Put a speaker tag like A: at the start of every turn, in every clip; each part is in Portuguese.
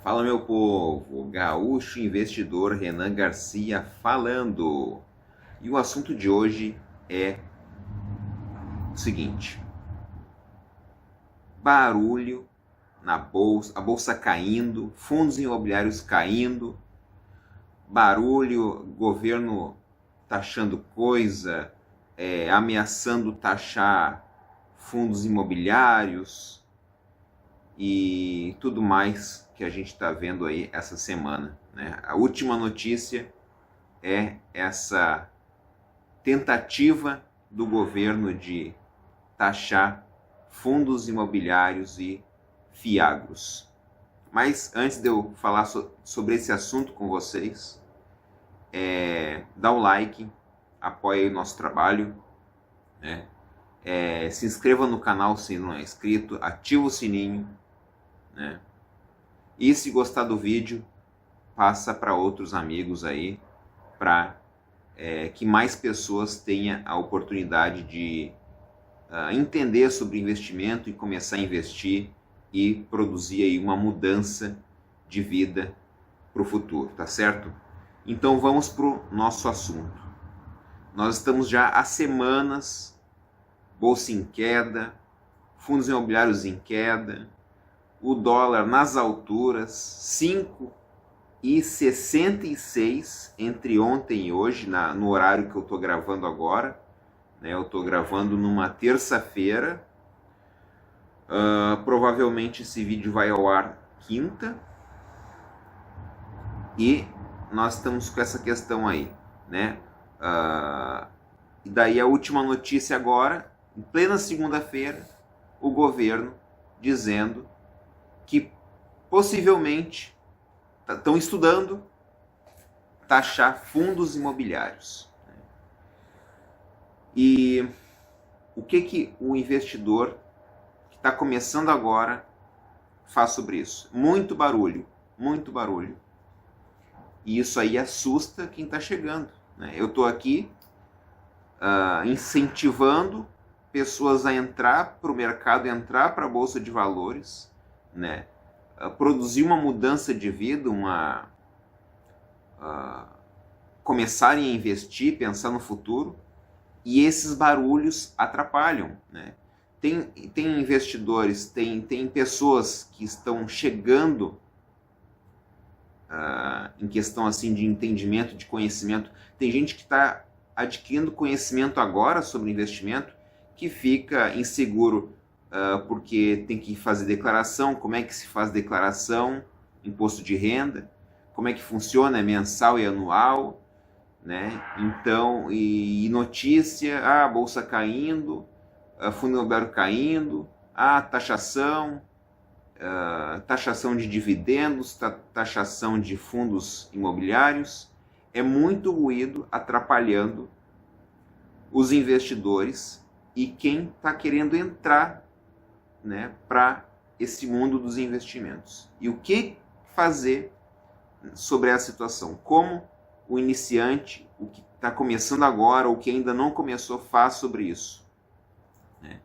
A: Fala, meu povo, gaúcho investidor Renan Garcia falando. E o assunto de hoje é o seguinte: barulho na bolsa, a bolsa caindo, fundos imobiliários caindo, barulho, governo taxando coisa, ameaçando taxar fundos imobiliários e tudo mais que a gente está vendo aí essa semana, né? A última notícia é essa tentativa do governo de taxar fundos imobiliários e fiagros. Mas antes de eu falar sobre esse assunto com vocês, dá o like, apoie o nosso trabalho, né? Se inscreva no canal se não é inscrito, ativa o sininho, né? E se gostar do vídeo, passa para outros amigos aí, para que mais pessoas tenham a oportunidade de entender sobre investimento e começar a investir e produzir aí uma mudança de vida para o futuro, tá certo? Então vamos para o nosso assunto. Nós estamos já há semanas, bolsa em queda, fundos imobiliários em queda, o dólar nas alturas, 5,66 entre ontem e hoje, no horário que eu estou gravando agora, né? Eu estou gravando numa terça-feira, provavelmente esse vídeo vai ao ar quinta, e nós estamos com essa questão aí, né? E daí a última notícia agora, em plena segunda-feira, o governo dizendo que possivelmente estão estudando taxar fundos imobiliários. E o que o investidor que está começando agora faz sobre isso? Muito barulho, muito barulho. E isso aí assusta quem está chegando, né? Eu estou aqui incentivando pessoas a entrar para o mercado, entrar para a Bolsa de Valores, né? Produzir uma mudança de vida, começarem a investir, pensar no futuro, e esses barulhos atrapalham, né? Tem investidores, tem pessoas que estão chegando em questão assim de entendimento, de conhecimento. Tem gente que está adquirindo conhecimento agora sobre investimento, que fica inseguro porque tem que fazer declaração. Como é que se faz declaração, imposto de renda, como é que funciona, é mensal e anual, né? Então, e notícia, a bolsa caindo, fundo imobiliário caindo, taxação de dividendos, taxação de fundos imobiliários. É muito ruído atrapalhando os investidores e quem está querendo entrar, né, para esse mundo dos investimentos. E o que fazer sobre essa situação? Como o iniciante, o que está começando agora, ou que ainda não começou, faz sobre isso, né?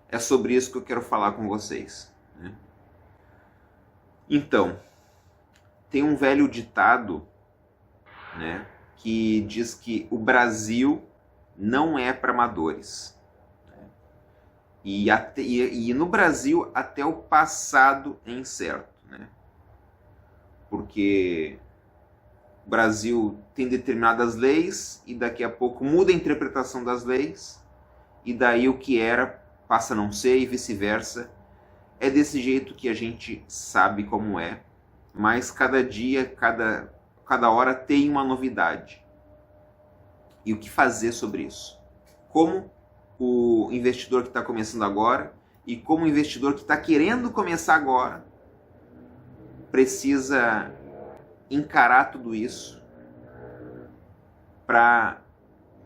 A: É sobre isso que eu quero falar com vocês, né? Então, tem um velho ditado, né, que diz que o Brasil não é para amadores. E no Brasil até o passado é incerto, né? Porque o Brasil tem determinadas leis e daqui a pouco muda a interpretação das leis, e daí o que era passa a não ser e vice-versa. É desse jeito que a gente sabe como é, mas cada dia, cada hora tem uma novidade. E o que fazer sobre isso? Como o investidor que está começando agora e como o investidor que está querendo começar agora precisa encarar tudo isso para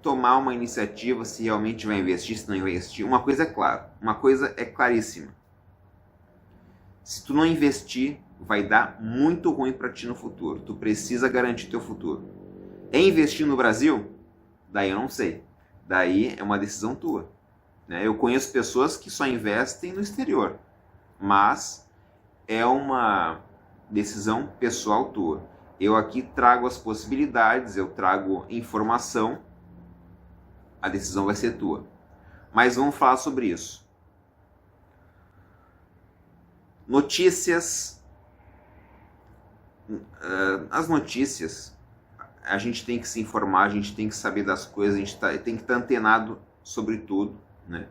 A: tomar uma iniciativa, se realmente vai investir, se não investir. Uma coisa é clara, uma coisa é claríssima: se tu não investir, vai dar muito ruim para ti no futuro. Tu precisa garantir teu futuro. É investir no Brasil? Daí eu não sei. Daí é uma decisão tua, né? Eu conheço pessoas que só investem no exterior, mas é uma decisão pessoal tua. Eu aqui trago as possibilidades, eu trago informação, a decisão vai ser tua. Mas vamos falar sobre isso. Notícias. As notícias, a gente tem que se informar, a gente tem que saber das coisas, a gente tem que estar antenado sobre tudo, né?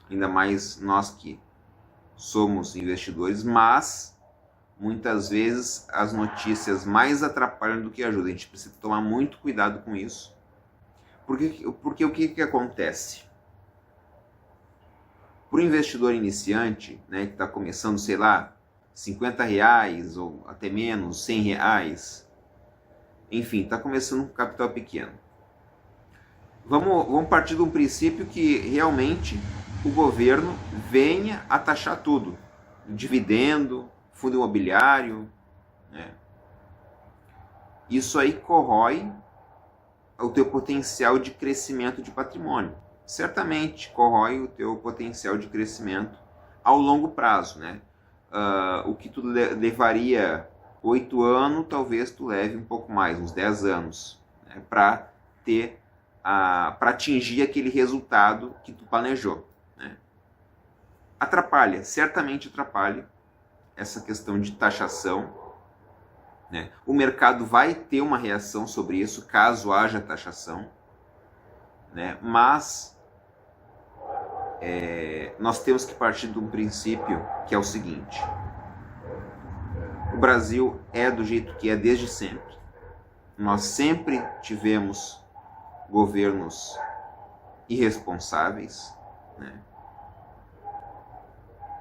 A: Ainda mais nós que somos investidores, mas muitas vezes as notícias mais atrapalham do que ajudam. A gente precisa tomar muito cuidado com isso. Porque o que acontece? Para o investidor iniciante, né, que está começando, sei lá, R$50 ou até menos, R$100, enfim, está começando com capital pequeno. Vamos partir de um princípio que realmente o governo venha a taxar tudo. Dividendo, fundo imobiliário, né? Isso aí corrói o teu potencial de crescimento de patrimônio. Certamente corrói o teu potencial de crescimento ao longo prazo, né? O que tu levaria 8 anos, talvez tu leve um pouco mais, uns 10 anos, né? Para atingir aquele resultado que tu planejou, né? Atrapalha, certamente atrapalha essa questão de taxação, né? O mercado vai ter uma reação sobre isso caso haja taxação, né? Mas nós temos que partir de um princípio que é o seguinte: o Brasil é do jeito que é desde sempre. Nós sempre tivemos governos irresponsáveis, né?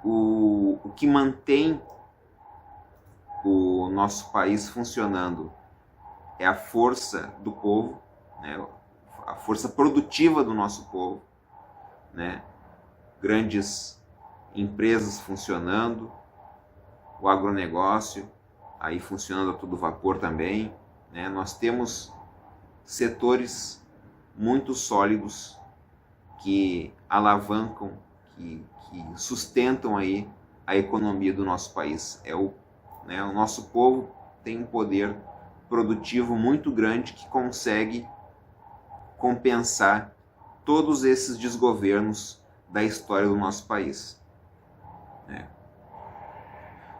A: O que mantém o nosso país funcionando é a força do povo, né? A força produtiva do nosso povo, né? Grandes empresas funcionando, o agronegócio aí funcionando a todo vapor também, né? Nós temos setores muito sólidos que alavancam, que sustentam aí a economia do nosso país. O nosso povo tem um poder produtivo muito grande que consegue compensar todos esses desgovernos da história do nosso país, né?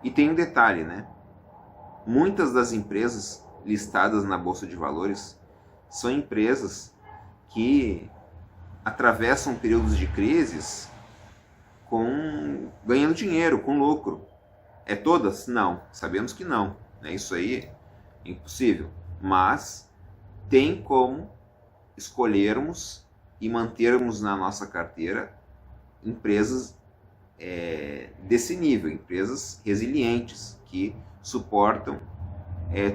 A: E tem um detalhe, né? Muitas das empresas listadas na Bolsa de Valores são empresas que atravessam períodos de crises ganhando dinheiro, com lucro. É todas? Não. Sabemos que não, né? Isso aí é impossível. Mas tem como escolhermos e mantermos na nossa carteira empresas desse nível, empresas resilientes, que suportam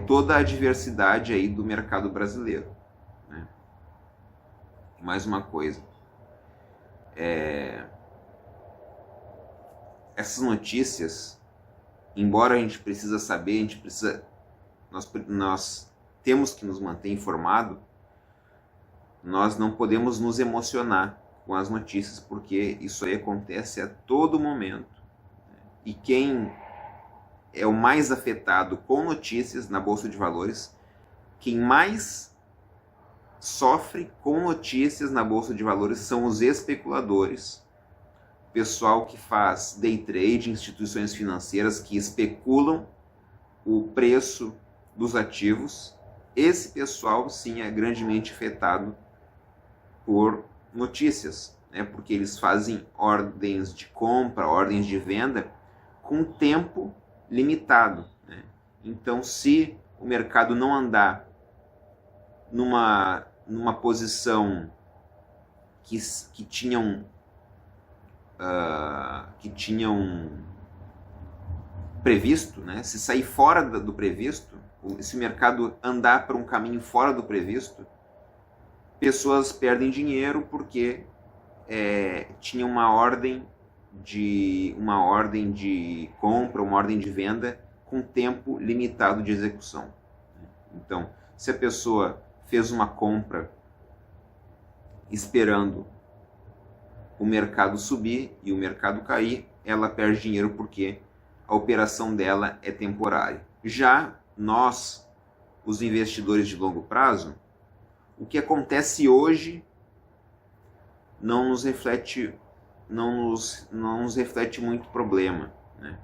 A: toda a adversidade aí do mercado brasileiro, né? E mais uma coisa, essas notícias, embora a gente precisa saber, nós temos que nos manter informado, nós não podemos nos emocionar com as notícias, porque isso aí acontece a todo momento. E quem é o mais afetado com notícias na Bolsa de Valores, quem mais sofre com notícias na Bolsa de Valores são os especuladores, pessoal que faz day trade, instituições financeiras que especulam o preço dos ativos. Esse pessoal sim é grandemente afetado por notícias, né? Porque eles fazem ordens de compra, ordens de venda com tempo limitado, né? Então, se o mercado não andar numa posição que tinham previsto, né? Se sair fora do previsto, se o mercado andar por um caminho fora do previsto, pessoas perdem dinheiro porque tinha uma ordem de compra, uma ordem de venda com tempo limitado de execução. Então, se a pessoa fez uma compra esperando o mercado subir e o mercado cair, ela perde dinheiro porque a operação dela é temporária. Já nós, os investidores de longo prazo, o que acontece hoje não nos reflete muito problema, né?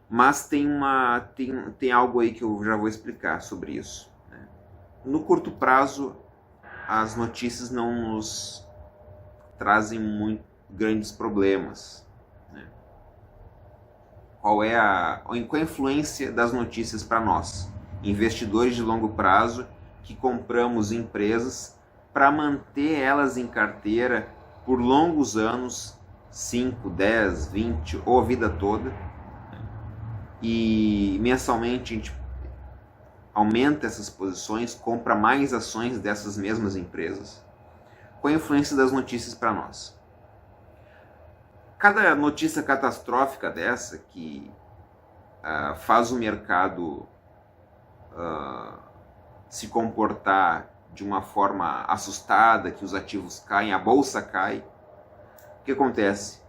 A: Mas tem algo aí que eu já vou explicar sobre isso, né? No curto prazo, as notícias não nos trazem muito grandes problemas, né? Qual é a influência das notícias para nós, investidores de longo prazo, que compramos empresas para manter elas em carteira por longos anos, 5, 10, 20 ou a vida toda, e mensalmente a gente aumenta essas posições, compra mais ações dessas mesmas empresas. Qual a influência das notícias para nós? Cada notícia catastrófica dessa que faz o mercado se comportar de uma forma assustada, que os ativos caem, a bolsa cai, o que acontece?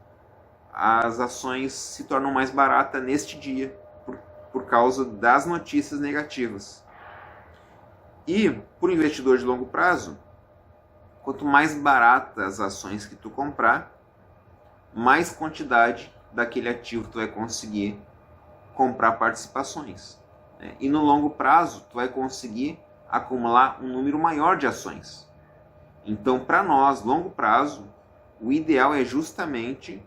A: As ações se tornam mais baratas neste dia, por causa das notícias negativas. E, por investidor de longo prazo, quanto mais baratas as ações que tu comprar, mais quantidade daquele ativo tu vai conseguir comprar participações, né? E no longo prazo, tu vai conseguir acumular um número maior de ações. Então, para nós, longo prazo, o ideal é justamente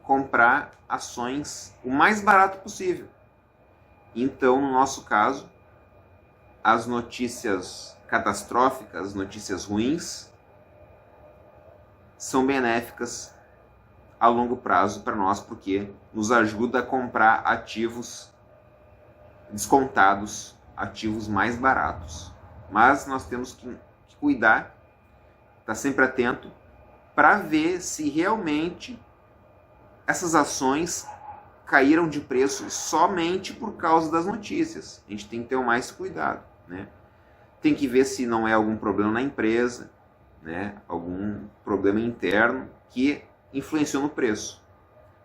A: comprar ações o mais barato possível. Então, no nosso caso, as notícias catastróficas, as notícias ruins, são benéficas a longo prazo para nós, porque nos ajuda a comprar ativos descontados, ativos mais baratos. Mas nós temos que cuidar, estar sempre atento, para ver se realmente essas ações caíram de preço somente por causa das notícias. A gente tem que ter mais cuidado, né? Tem que ver se não é algum problema na empresa, né? Algum problema interno que influenciou no preço.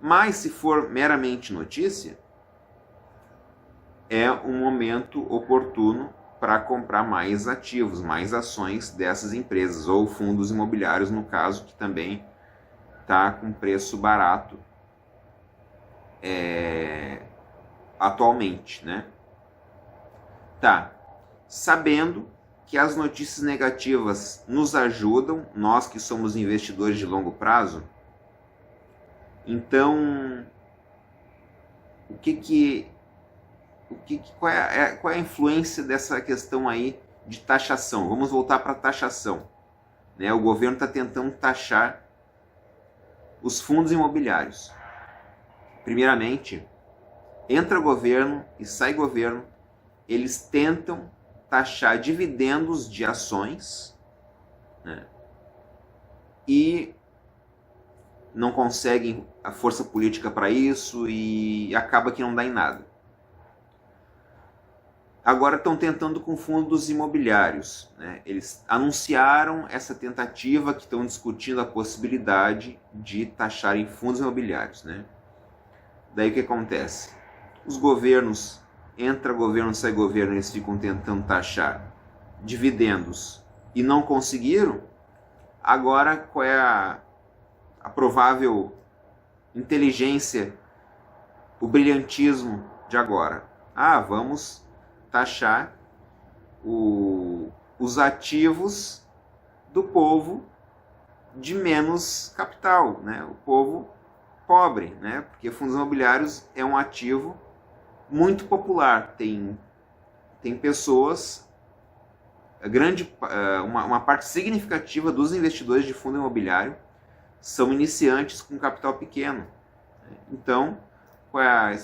A: Mas se for meramente notícia, é um momento oportuno para comprar mais ativos, mais ações dessas empresas, ou fundos imobiliários, no caso, que também está com preço barato atualmente, né? Tá. Sabendo que as notícias negativas nos ajudam, nós que somos investidores de longo prazo, então qual é a influência dessa questão aí de taxação? Vamos voltar para a taxação, né? O governo está tentando taxar os fundos imobiliários. Primeiramente, entra governo e sai governo, eles tentam taxar dividendos de ações, né? E não conseguem a força política para isso e acaba que não dá em nada. Agora estão tentando com fundos imobiliários, né? Eles anunciaram essa tentativa, que estão discutindo a possibilidade de taxarem fundos imobiliários, né? Daí o que acontece? Os governos, entra governo, sai governo, eles ficam tentando taxar dividendos e não conseguiram. Agora, qual é a provável inteligência, o brilhantismo de agora? Vamos taxar os ativos do povo de menos capital, né? O povo pobre, né? Porque fundos imobiliários é um ativo muito popular. Tem pessoas, uma parte significativa dos investidores de fundo imobiliário são iniciantes com capital pequeno. Então, qual é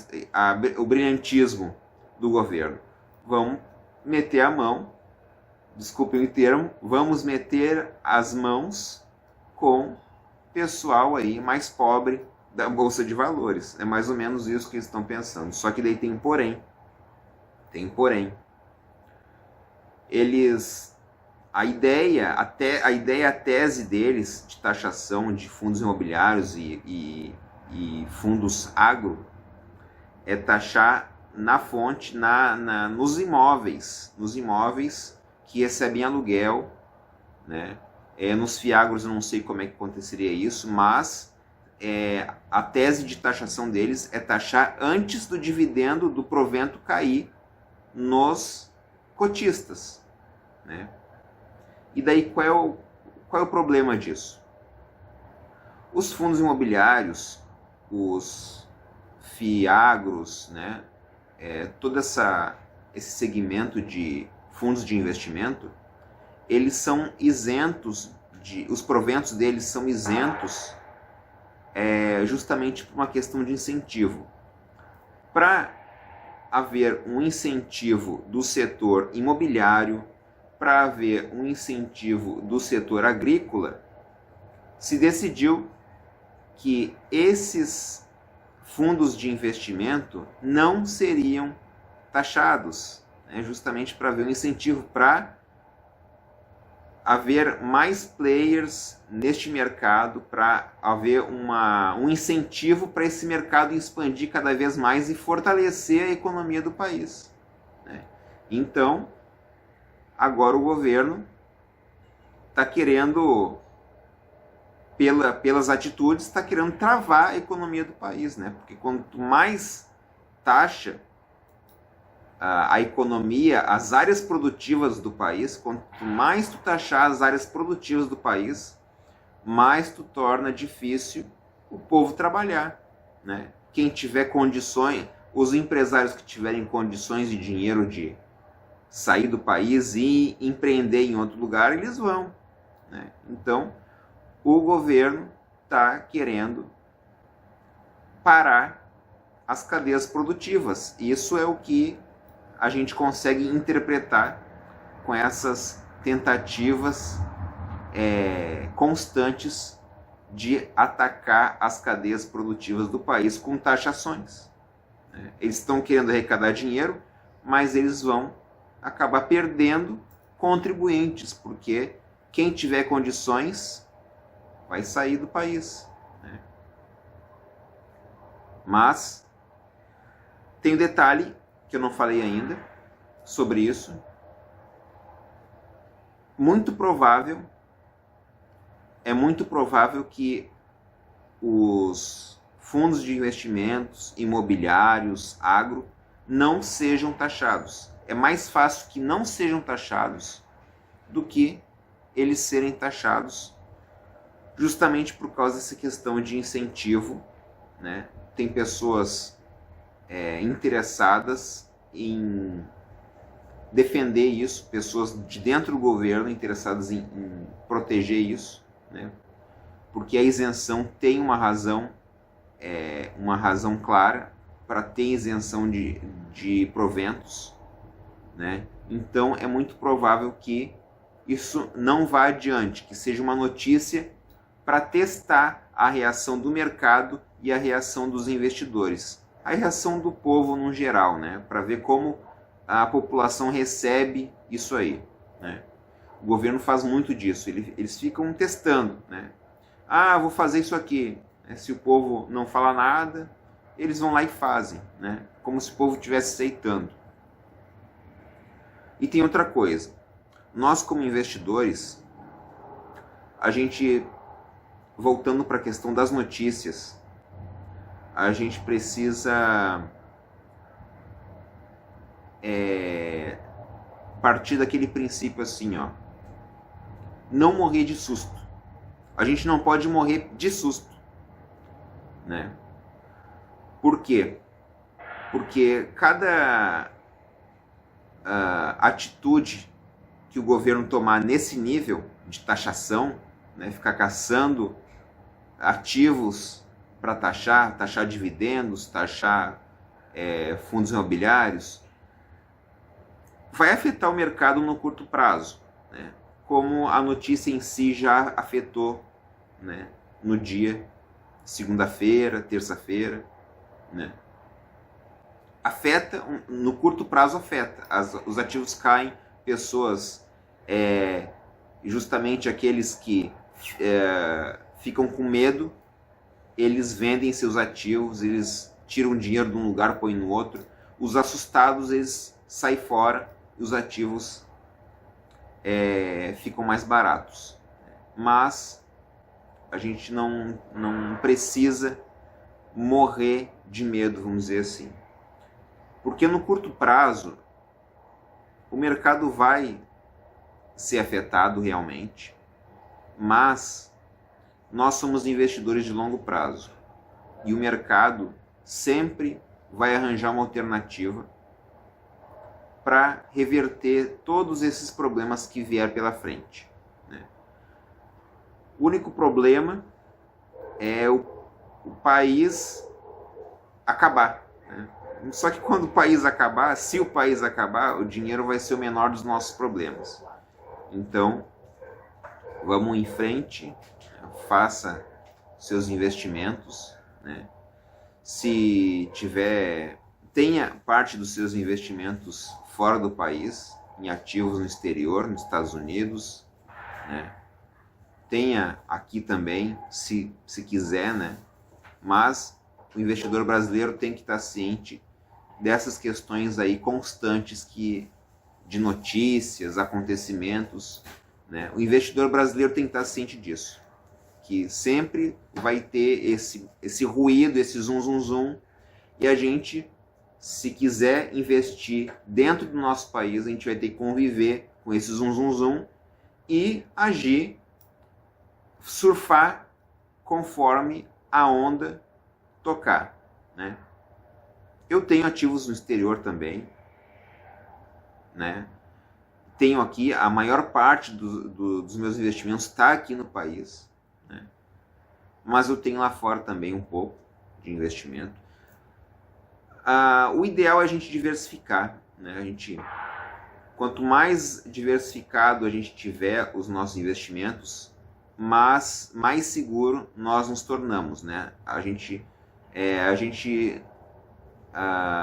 A: o brilhantismo do governo? Vamos meter a mão, desculpem o termo, vamos meter as mãos com pessoal aí mais pobre da Bolsa de Valores. É mais ou menos isso que eles estão pensando. Só que daí tem um porém. A tese deles de taxação de fundos imobiliários e fundos agro é taxar na fonte, nos imóveis que recebem aluguel, né? Nos fiagros eu não sei como é que aconteceria isso, mas a tese de taxação deles é taxar antes do dividendo do provento cair nos cotistas, né? E daí qual é o problema disso? Os fundos imobiliários, os fiagros, né? Todo esse segmento de fundos de investimento, eles são isentos, os proventos deles são isentos justamente por uma questão de incentivo. Para haver um incentivo do setor imobiliário, para haver um incentivo do setor agrícola, se decidiu que esses fundos de investimento não seriam taxados, né, justamente para haver um incentivo, para haver mais players neste mercado, para haver um incentivo para esse mercado expandir cada vez mais e fortalecer a economia do país, né? Então, agora o governo está querendo, pelas atitudes, está querendo travar a economia do país, né? Porque quanto mais taxa a economia, as áreas produtivas do país, quanto mais tu taxar as áreas produtivas do país, mais tu torna difícil o povo trabalhar, né? Quem tiver condições, os empresários que tiverem condições de dinheiro de sair do país e empreender em outro lugar, eles vão, né? Então, o governo está querendo parar as cadeias produtivas. Isso é o que a gente consegue interpretar com essas tentativas constantes de atacar as cadeias produtivas do país com taxações. Eles estão querendo arrecadar dinheiro, mas eles vão acabar perdendo contribuintes, porque quem tiver condições vai sair do país, né? Mas tem um detalhe que eu não falei ainda sobre isso. É muito provável que os fundos de investimentos imobiliários, agro, não sejam taxados. É mais fácil que não sejam taxados do que eles serem taxados, justamente por causa dessa questão de incentivo, né? Tem pessoas interessadas em defender isso, pessoas de dentro do governo interessadas em proteger isso, né? Porque a isenção tem uma razão clara para ter isenção de proventos, né? Então é muito provável que isso não vá adiante, que seja uma notícia para testar a reação do mercado e a reação dos investidores, a reação do povo no geral, né? Para ver como a população recebe isso aí, né? O governo faz muito disso, eles ficam testando, né? Vou fazer isso aqui. Se o povo não fala nada, eles vão lá e fazem, né? Como se o povo estivesse aceitando. E tem outra coisa, nós como investidores, a gente, voltando para a questão das notícias, a gente precisa partir daquele princípio assim, ó, não morrer de susto. A gente não pode morrer de susto, né? Por quê? Porque cada atitude que o governo tomar nesse nível de taxação, né, ficar caçando ativos para taxar dividendos, taxar fundos imobiliários, vai afetar o mercado no curto prazo, né? Como a notícia em si já afetou, né, no dia, segunda-feira, terça-feira, né? Afeta, no curto prazo afeta, os ativos caem, pessoas, justamente aqueles que ficam com medo, eles vendem seus ativos, eles tiram dinheiro de um lugar, põem no outro. os assustados eles saem fora e os ativos ficam mais baratos. Mas a gente não precisa morrer de medo, vamos dizer assim. Porque no curto prazo, o mercado vai ser afetado realmente, mas nós somos investidores de longo prazo. E o mercado sempre vai arranjar uma alternativa para reverter todos esses problemas que vier pela frente, né? O único problema é o país acabar, né? Só que quando o país acabar, se o país acabar, o dinheiro vai ser o menor dos nossos problemas. Então, vamos em frente, faça seus investimentos, né? Se tenha parte dos seus investimentos fora do país, em ativos no exterior, nos Estados Unidos, né? Tenha aqui também, se quiser, né? Mas o investidor brasileiro tem que estar ciente dessas questões aí constantes de notícias, acontecimentos, né? O investidor brasileiro tem que estar ciente disso, que sempre vai ter esse ruído, esse zum, zum, zum, e a gente, se quiser investir dentro do nosso país, a gente vai ter que conviver com esse zum, zum, zum e agir, surfar conforme a onda tocar, né? Eu tenho ativos no exterior também, né? Tenho aqui, a maior parte dos meus investimentos está aqui no país, né? Mas eu tenho lá fora também um pouco de investimento. O ideal é a gente diversificar, né? Quanto mais diversificado a gente tiver os nossos investimentos, mais seguro nós nos tornamos, né? A gente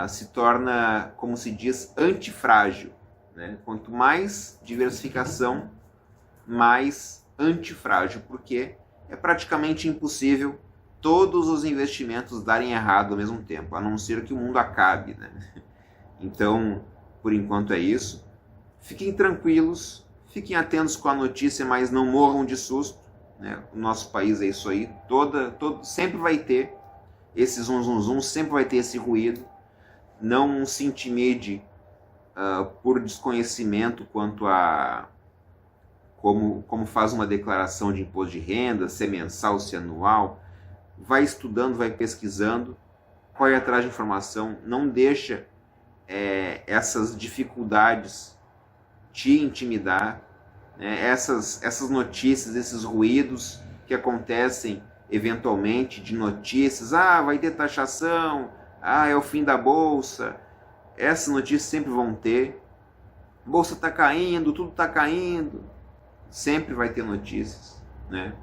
A: se torna, como se diz, antifrágil, né? Quanto mais diversificação, mais antifrágil, porque é praticamente impossível todos os investimentos darem errado ao mesmo tempo, a não ser que o mundo acabe, né? Então, por enquanto é isso. Fiquem tranquilos, fiquem atentos com a notícia, mas não morram de susto, né? O nosso país é isso aí, sempre vai ter esse zum, zum, zum, sempre vai ter esse ruído. Não se intimide por desconhecimento quanto a como faz uma declaração de imposto de renda, se é mensal, se é anual. Vai estudando, vai pesquisando, corre atrás de informação, não deixa essas dificuldades te intimidar, né? Essas notícias, esses ruídos que acontecem eventualmente de notícias, vai ter taxação, é o fim da bolsa. Essas notícias sempre vão ter. Bolsa está caindo, tudo está caindo. Sempre vai ter notícias, né?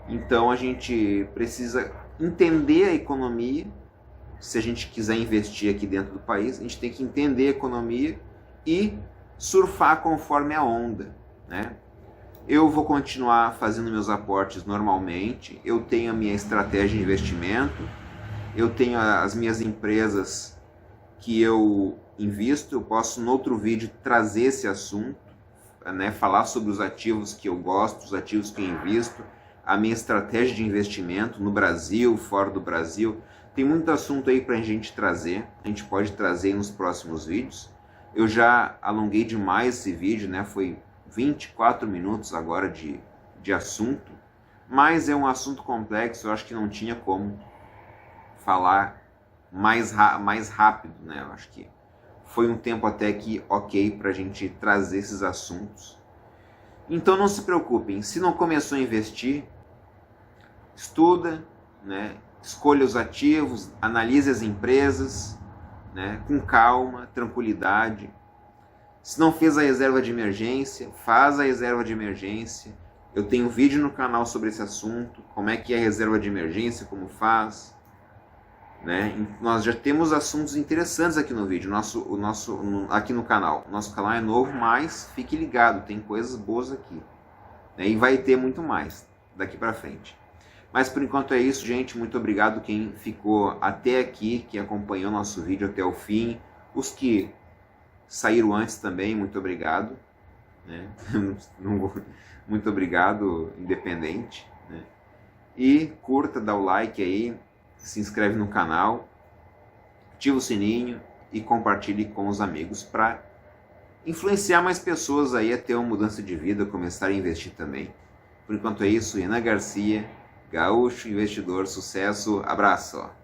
A: Então a gente precisa entender a economia. Se a gente quiser investir aqui dentro do país, a gente tem que entender a economia e surfar conforme a onda, né? Eu vou continuar fazendo meus aportes normalmente, eu tenho a minha estratégia de investimento, eu tenho as minhas empresas que eu invisto. Eu posso no outro vídeo trazer esse assunto, né? Falar sobre os ativos que eu gosto, os ativos que eu invisto, a minha estratégia de investimento no Brasil, fora do Brasil. Tem muito assunto aí para a gente trazer, a gente pode trazer nos próximos vídeos. Eu já alonguei demais esse vídeo, né? Foi 24 minutos agora de assunto, mas é um assunto complexo, eu acho que não tinha como falar mais rápido, né? Eu acho que foi um tempo até que ok para a gente trazer esses assuntos. Então não se preocupem, se não começou a investir, estuda, né? Escolha os ativos, analise as empresas, né? Com calma, tranquilidade. Se não fez a reserva de emergência, faz a reserva de emergência. Eu tenho vídeo no canal sobre esse assunto, como é que é a reserva de emergência, como faz, né? Nós já temos assuntos interessantes aqui no vídeo, aqui no canal. Nosso canal é novo, mas fique ligado, tem coisas boas aqui, né? E vai ter muito mais daqui para frente. Mas por enquanto é isso, gente. Muito obrigado quem ficou até aqui, que acompanhou nosso vídeo até o fim. Os que saíram antes também, muito obrigado. Né? Muito obrigado, independente. Né? E curta, dá o like aí, se inscreve no canal, ativa o sininho e compartilhe com os amigos para influenciar mais pessoas aí a ter uma mudança de vida, começar a investir também. Por enquanto é isso, Renan Garcia, Gaúcho Investidor, sucesso, abraço!